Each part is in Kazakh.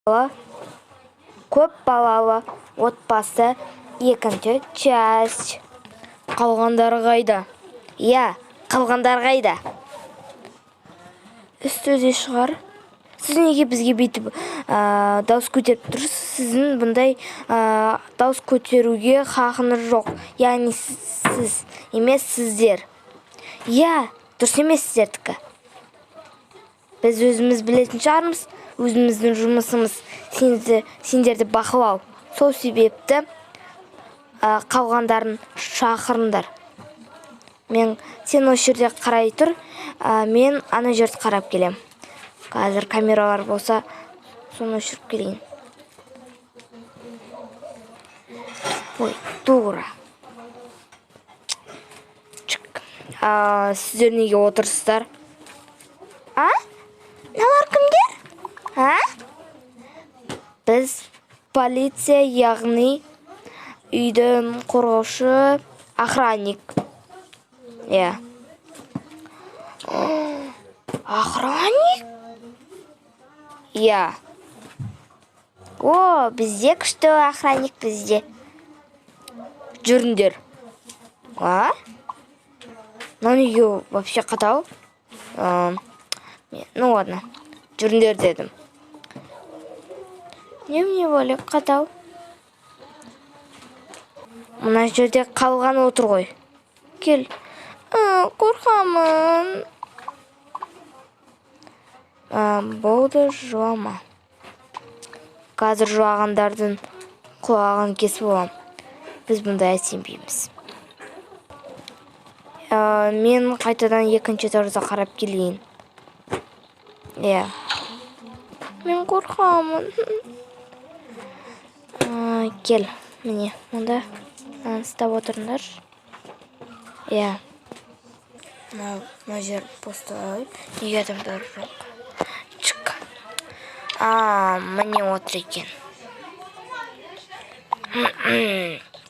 Көп балалы отбасы екінші часть. Қалғандар қайда? Қалғандар қайда? Үстіде шығар. Сіз неге бізге бүйтіп дауыс көтеріп тұрсыз? Сіздің бұндай дауыс көтеруге хақыңыз жоқ. Яғни сіз емес, сіздер. Дұрыс емес сіздердікі. Біз өзіміз білетін шығармыз. Өзіміздің жұмысымыз сендерді бақылау. Сол себепті қалғандарын шақырыңдар. Сен осы жерде қарай тұр, мен ана жерді қарап келем. Қазір камералар болса, соны өшіріп келейін. Тура. Сіздер неге отырсыздар? Мыналар кімдер? Біз полиция, яғни үйден қорғаушы охранник. Охранник? Бізде күшті охранник бізде. Жүріңдер. Неге вообще қатал? Ладно, жүріңдер дедім. Не более қатал? Мына жерде қалған отыр ғой. Кел. Қорқамын. Болды, жылама. Қазір жылағандардың құлағын кесіп болам. Біз бұндай сенбейміз. Мен қайтадан екінші тұрза қарап келейін. Мен қорқамын. Кел, міне, мұнда ұстап отырыңдар. Мына жер постой. Неге адамдар жоқ? Міне отыр екен.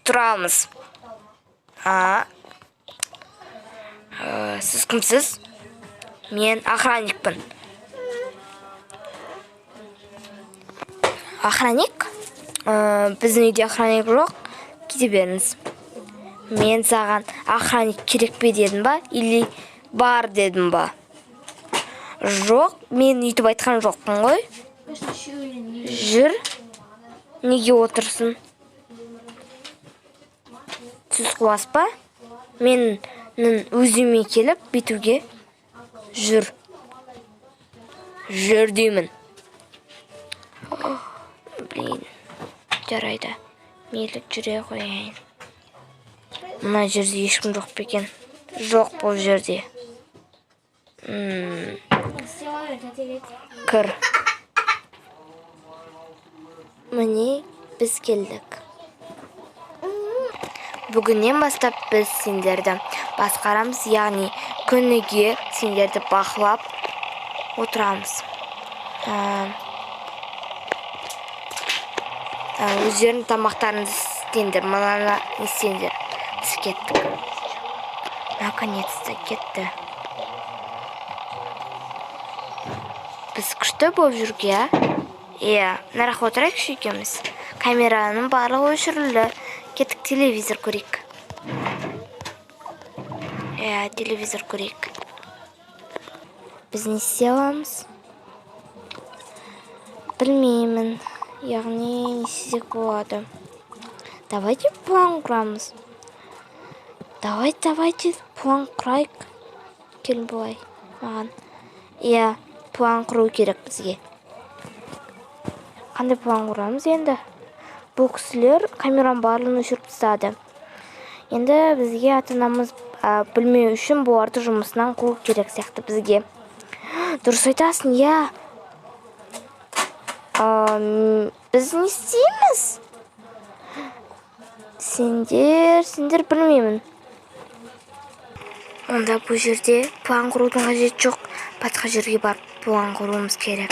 Тұрамыз. Сіз кімсіз? Мен охранникпін. Охранник? Біздің үйде охранник жоқ. Кете беріңіз. Мен саған охранник керек пе дедім ба? Или бар дедім ба? Жоқ, мен үйтіп айтқан жоқпын ғой. Жүр. Неге отырсын? Сіз құлас па? Мен өзіме келіп бетуге жүр. Жүр деймін. Жарайды. Мейлі жүре қояйын. Мына жерде ешкім жоқ бекен. Жоқ бұл жерде. Кір. Міне біз келдік. Бүгіннен бастап біз сендерді басқарамыз, яғни күніге сендерді бақылап отырамыз. Өздерінің тамақтарыңызды істеңдер, мынаны істеңдер. Біз кеттік. Наконец-то кетті. Біз күшті болып жүрге, нарақ отырайықшы екеміз. Камераның барлығы өшірілді. Кеттік, телевизор көрейік. Телевизор көрейік. Біз не істей аламыз? Білмеймін. Яғни не істесек болады. Давайте план құрамыз. Давайте план құрайық. Кел бұлай маған. План құру керек бізге. Қандай план құрамыз енді? Бұл кісілер камераны барлығын өшіріп тастады. Енді бізге ата-анамыз білмеу үшін бұларды жұмысынан қуу керек сияқты бізге. Дұрыс айтасың, Біз не істейміз? Сендер білмеймін. Онда бұл жерде план құрудың қажет жоқ. Басқа жерге барып план құруымыз керек.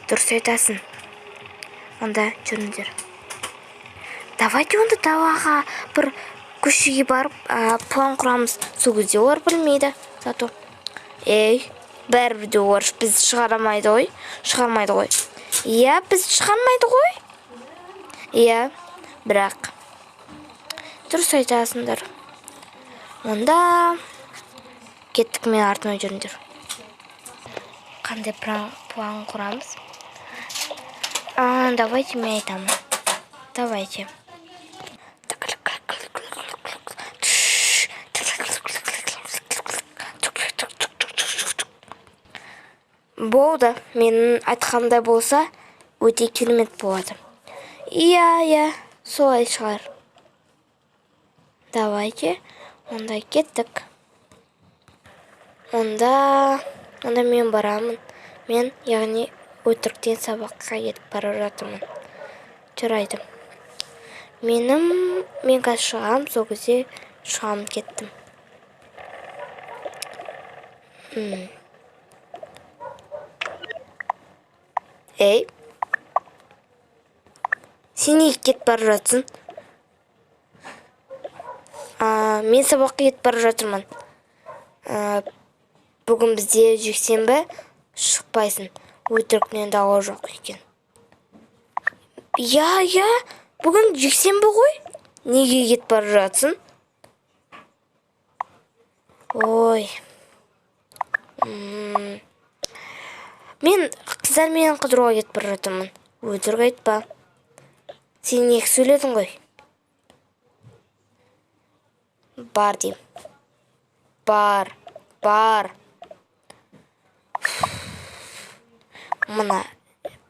Дұрыс айтасың. Онда жүріңдер. Давайте онда далаға бір көшеге барып план құрамыз. Сол кезде олар білмейді. Зато бәрібір де олар біз шығармайды ғой. Иә, біз шығармайды ғой. Иә, бірақ дұрыс айтасыңдар. Онда кеттік, мен артына жүріңдер. Қандай план құрамыз? Давайте мен айтамын. Давайте. Болды, менің айтқандай болса, өте керемет болады. Иә, солай шығар. Давайте, онда кеттік. Онда мен барамын. Мен, яғни, өтіріктен сабаққа кетіп бара жатырмын. Жарайды. Мен қазір шығам, сол кезде шығам кеттім. Ей, сен неге кетіп бара жатсың? Мен сабаққа кетіп бара жатырмын. Бүгін бізде жексенбі, шықпайсың. Өтіріктен дауа жоқ екен. Иә, бүгін жексенбі ғой? Неге кетіп бара жатсың? Ой. Мен қыздармен қыдыруға кетіп бара жатырмын. Өтірік айтпа. Сен неге сөйледің ғой? Бар дейм. Бар. Мына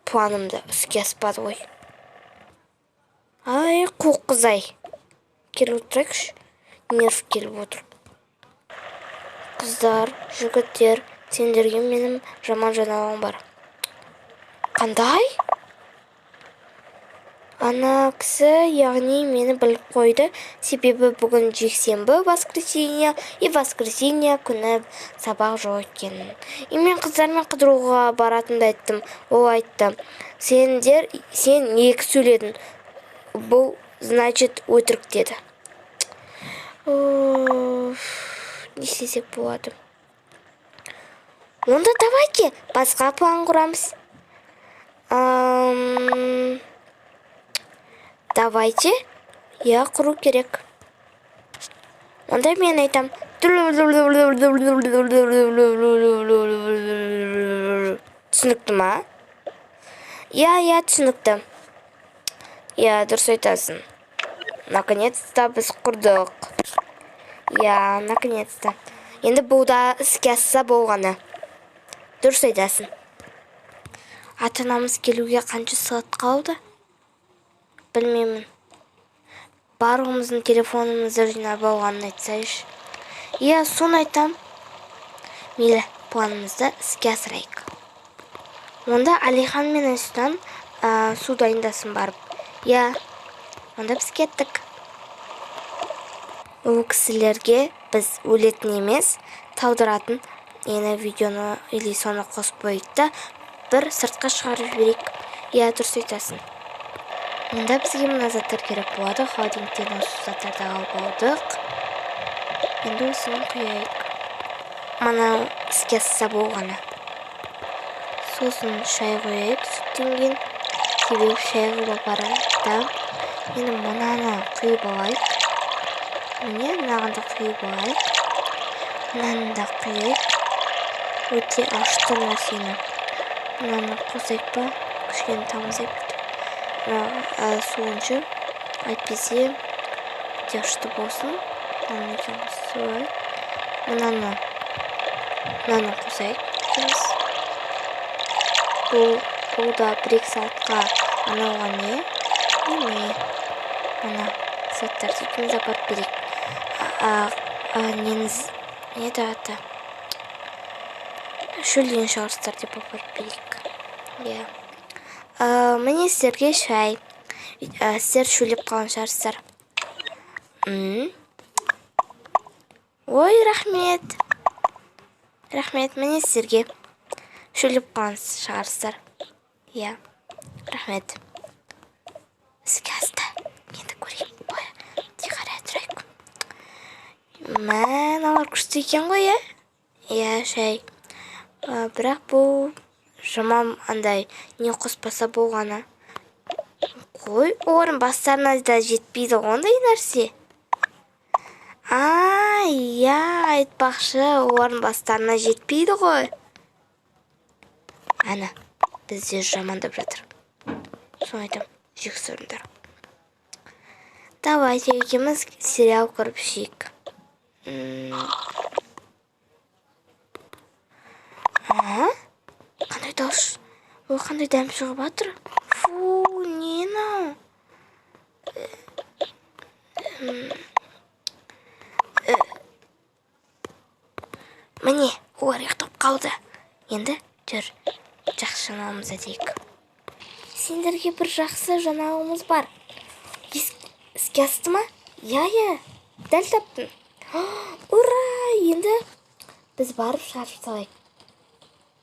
планымды іске аспады ғой. Ай, қуық қызай. Келіп отырайықшы. Нерв келіп отыр. Қыздар, жігіттер, сендерге менің жаман жаңалығым бар. Қандай? Ана кісі, яғни мені біліп қойды, себебі бүгін жексенбі, воскресенье күні сабақ жоқ екенін. Мен қыздармен қыдыруға баратынды айттым. Ол айтты, сен екі сөйледің. Бұл, значит, өтірік деді. Не істесек болады? Онда давайте басқа план құрамыз. Давайте, я құру керек. Онда мен айтам. Түсінікті ма? Я түсінікті. Я, дұрыс айтасың. Наконец-то біз құрдық. Я, наконец-то. Енді бұл да іске асса болғаны. Дұрыс айтасың. Ата-анамыз келуге қанша сағат қалды? Білмеймін. Барлығымыздың телефонымызды жинап алғанын айтсайшы. Я, соны айтам. Мейлі, планымызды іске асырайық. Онда Алихан мен Әсудан су дайындасын барып. Я, онда біз кеттік. Ол кісілерге біз өлетін емес, таудыратын ені видеоны или соны қосып қойдық та бір сыртқа шығарып жіберейік. Я, дұрыс айтасың. Онда бізге мына заттар керек болады. Холодильниктен осы заттарды алып алдық. Енді осыны құяйық. Мана іске асса болғаны. Сосын шай қойайық сүттен кейін. Себебі шай құйып барады. Енді мынаны құйып алайық. Міне, мынағында құйып алайық. Мынаны да құяйық. Өте ашты нәрсені. Мынаны қосайық па? Кішкене тамызайық. Суыншы әйтпесе өте ашты болсын. Мынаны қосайық. Бұл да 1-2 сағатқа анауға не? Мына заттар сөйтіміз апарып берейік. Не да аты? Шөлден шығарыстар деп апарып берейік. Міне сіздерге шай. Сіздер шөлеп қалған шығарыстар. Ой, рахмет. Рахмет, міне сіздерге шөлеп қалған шығарыстар. Рахмет. Іске асты. Енді көрейік. Қарай тұрайық. Алар күшті екен ғой, шай. Бірақ бұл жаман андай не қоспаса болғаны. Қой, орын бастарына да жетпейді ондай нәрсе. Иә, айтпақшы, орын бастарына жетпейді ғой. Ана, бізде жамандап жатыр. Соны айтам, жексұрындар. Давайте екеуміз сериал көріп жейік. Қандай дауыс? Ой, қандай дәм шығып жатыр? Фу, не мынау? Міне, олар ұйықтап қалды. Енді жүр, жақсы жаңалығымыз дейік. Сендерге бір жақсы жаңалығымыз бар. Іске асты ма? Иә, дәл таптың. Ура! Енді біз барып шаршып салайық.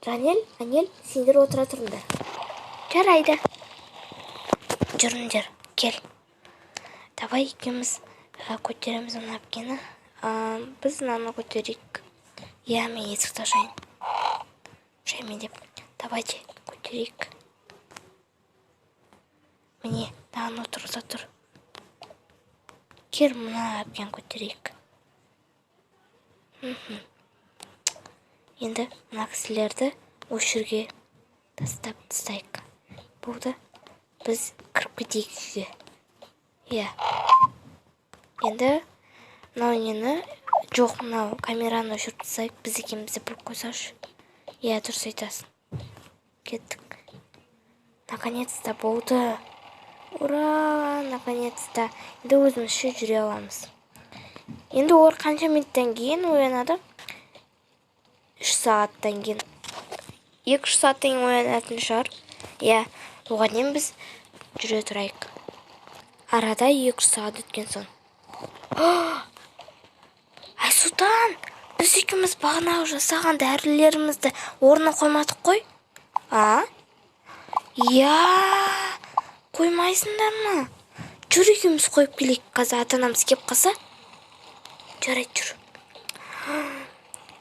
Жанел, Анел, сендер отыра тұрыңдар. Жарайды. Жүріңдер, кел. Давай екеуміз көтереміз мына әпкені. Біз мынаны көтерейік. Иә, мен есікті ашайын. Жаймен деп. Давайте көтерейік. Міне, мынаны отырғыза тұр. Кел, мына әпкен көтерейік. Енді мына кісілерді осы жерге тастап тастайық. Болды. Біз кіріп кетейік үйге. Иә. Енді мынау нені жоқ, мынау камераны өшіріп тастайық. Біз екеумізді бұрып қойсашы. Иә, дұрыс айтасың. Кеттік. Наконец-то болды. Ура! Наконец-то. Енді өзімізше жүре аламыз. Енді олар қанша минуттан кейін оянады? 3 сағаттан кейін. 2-3 сағаттан кейін оянатын шығар. Иә, оған дейін біз жүре тұрайық. Арада 2-3 сағат өткен соң. Айсұлтан, біз екеуміз бағанағы жасаған дәрілерімізді орнына қоймадық қой? Иә, қоймайсыңдар ма? Жүр, екеуміз қойып келейік. Қазір ата-анамыз кеп қалса. Жарайды, жүр.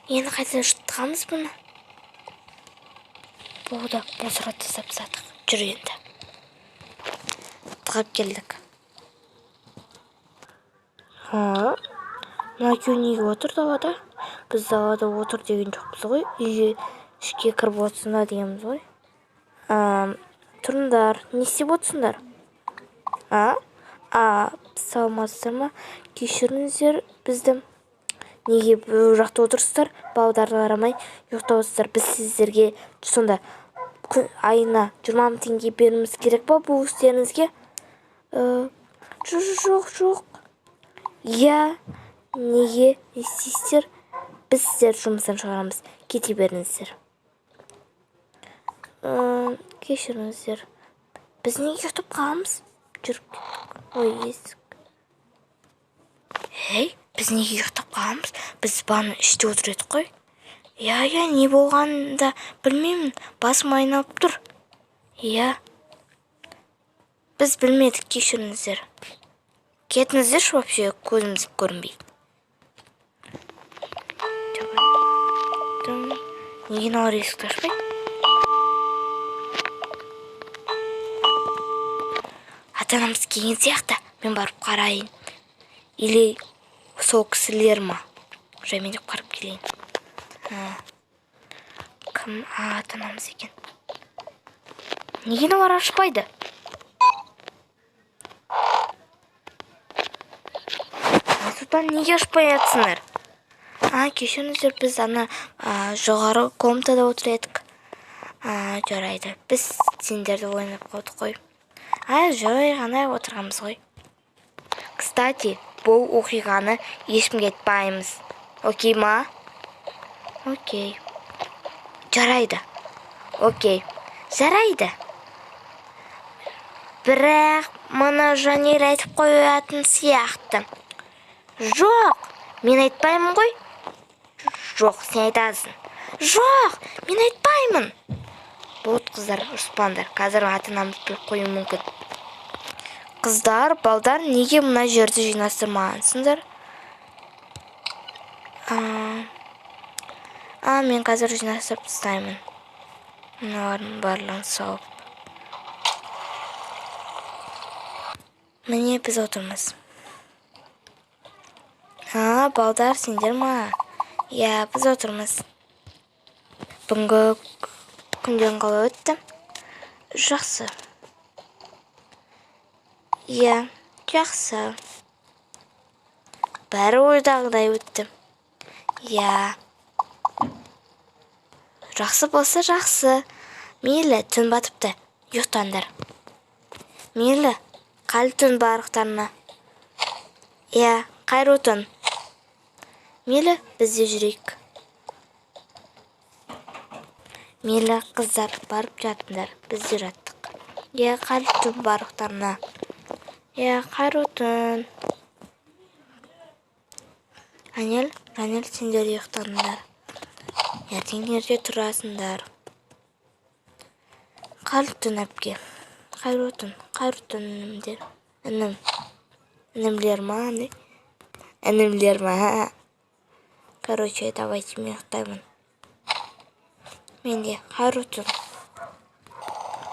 Енді қайта жұттығамыз бұны. Болды, мусорға тастап тастадық. Жүр енді. Тығып келдік. Мына екеуі неге отыр далада? Біз далада отыр деген жоқпыз ғой. Үйге ішке кіріп отырсыңдар дегенбіз ғой. Тұрыңдар, не істеп отырсыңдар? Саламатсыздар ма? Кешіріңіздер бізді. Неге бұл жақта отырсыздар? Балдарға қарамай ұйықтап отырсыздар. Біз сіздерге сонда айына 20 мың теңге беруіміз керек па бұл істеріңізге? Жоқ. Иә, неге істейсіздер? Біз сіздер жұмыстан шығарамыз. Кете беріңіздер. Кешіріңіздер. Біз неге ұйықтап қаламыз? Жүріп кеттік. Ой, есік. Біз неге ұйықтап қаламыз? Біз баны іште отыр едік қой. Иә, не болғанында білмеймін. Басым айналып тұр. Иә. Біз білмедік, кешіріңіздер. Кетіңіздерші вообще көзіміз көрінбей. Неге мыналар есікті ашпай? Ата-анамыз келген сияқты, мен барып қарайын. Или сол кісілер ма? Жаймен деп қарап келейін. Кім? Ата-анамыз екен. Неге мыналар ашпайды? Айсұлтан, неге ашпай жатсыңдар? Кешіріңіздер, біз ана жоғары комнатада отыр едік. Жарайды. Біз сендерді ойнап қалдық қой. Жай ғана отырғанбыз ғой. Кстати, бұл оқиғаны ешкімге айтпаймыз. Окей ма? Окей. Жарайды. Окей. Жарайды. Бірақ мұны Жанел айтып қоятын сияқты. Жоқ, мен айтпаймын ғой. Жоқ, сен айтасың. Жоқ, мен айтпаймын. Болды, қыздар, ұрыспаңдар. Қазір ата-анамыз біліп қою мүмкін. Қыздар, балдар, неге мына жерді жинастырмағансыңдар? Мен қазір жинастырып тастаймын. мыналардың барлығын салып. Міне біз отырмыз. Балдар, сендер ма? Иә, біз отырмыз. Бүгінгі күнден қалай өтті? Жақсы. Иә, жақсы. Бәрі ойдағыдай өтті. Иә. Жақсы болса жақсы. Мейлі, түн батыпты. Ұйықтаңдар. Мейлі, қайырлы түн барлықтарына. Иә, қайырлы түн. Мейлі, біз де жүрейік. Мейлі, қыздар, барып жатыңдар. Біз де жаттық. Иә, қайырлы түн барлықтарына. Иә, қайырлы түн. Анел, сендер ұйықтаңдар. Ертең ерте тұрасыңдар. Қайырлы түн, әпке. Қайырлы түн, інімдер. Інімлер ма? Інімлер ма? Короче, давайте мен ұйықтаймын. Менде қайырлы түн.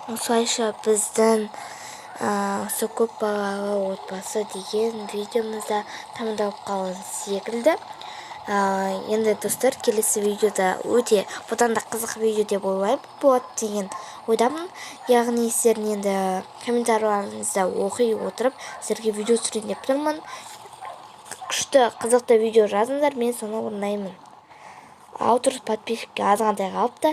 Осылайша біздің осы көп балалы отбасы деген видеомызда тамамдалып қалған секілді. Енді достар, келесі видеода өте бұдан да қызық видео деп ойлаймын болады деген ойдамын. Яғни сіздердің енді комментарийларыңызды оқи отырып сіздерге видео түсірейін деп тұрмын. Күшті қызықты видео жазыңдар, мен соны орындаймын. Подписчикке азғантай қалыпты.